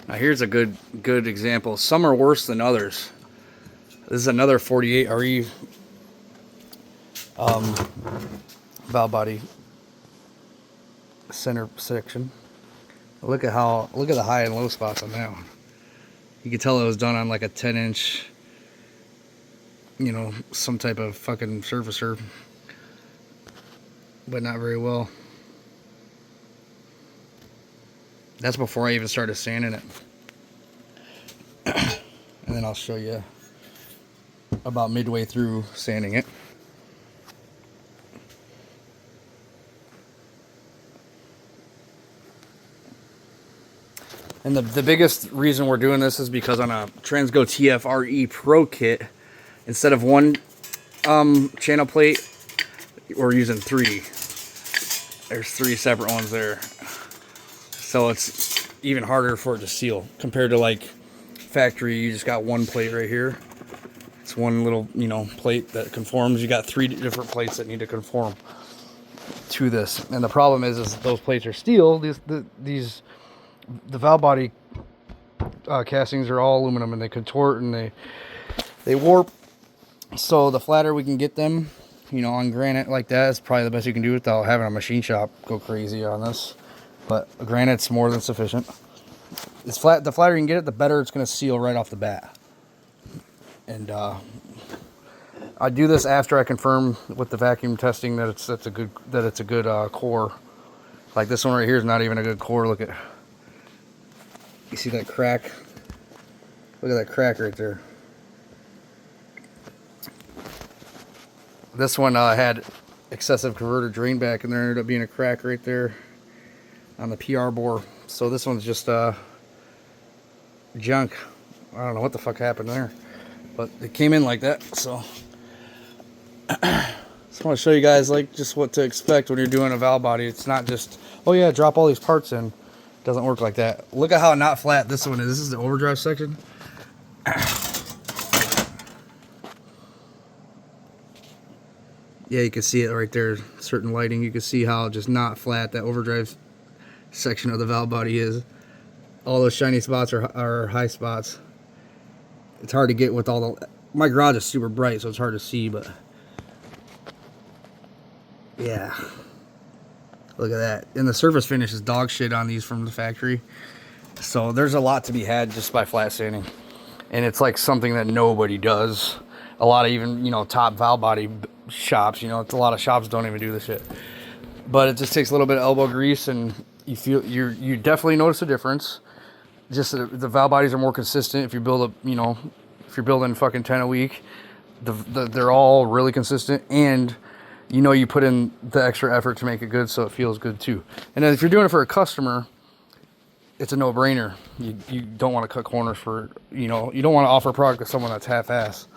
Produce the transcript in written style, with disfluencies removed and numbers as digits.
Now here's a good example. Some are worse than others. This is another 48 RE valve body center section. Look at the high and low spots on that one. You can tell it was done on like a 10-inch, you know, some type of fucking surfacer, but not very well. That's before I even started sanding it. And then I'll show you about midway through sanding it. And the biggest reason we're doing this is because on a Transgo TF-RE Pro kit, instead of one channel plate, we're using 3. There's 3 separate ones there. So it's even harder for it to seal compared to like factory. You just got 1 plate right here. It's one little, you know, plate that conforms. You got 3 different plates that need to conform to this. And the problem is those plates are steel. The valve body castings are all aluminum, and they contort and they warp. So the flatter we can get them, you know, on granite like that is probably the best you can do without having a machine shop go crazy on this. But granite's more than sufficient. It's flat. The flatter you can get it, the better it's going to seal right off the bat. And I do this after I confirm with the vacuum testing that it's a good core. Like this one right here is not even a good core. Look at, you see that crack? Look at that crack right there. This one had excessive converter drain back, and there ended up being a crack right there on the PR bore. So this one's just junk. I don't know what the fuck happened there, but it came in like that. So just want to show you guys like just what to expect when you're doing a valve body. It's not just, oh yeah, drop all these parts in. It doesn't work like that. Look at how not flat this one is. This is the overdrive section. Yeah, you can see it right there. Certain lighting, you can see how just not flat that overdrive section of the valve body is. All those shiny spots are high spots. It's hard to get with all the... My garage is super bright, so it's hard to see, but... yeah. Look at that. And the surface finish is dog shit on these from the factory. So there's a lot to be had just by flat sanding. And it's like something that nobody does. A lot of even, you know, top valve body shops, you know, it's a lot of shops don't even do this shit. But it just takes a little bit of elbow grease, and you definitely notice a difference. Just the valve bodies are more consistent. If you build a, you know, if you're building fucking 10 a week, they're all really consistent, and you know you put in the extra effort to make it good, so it feels good too. And then if you're doing it for a customer, it's a no-brainer. You don't want to cut corners for, you know, you don't want to offer a product to someone that's half-ass.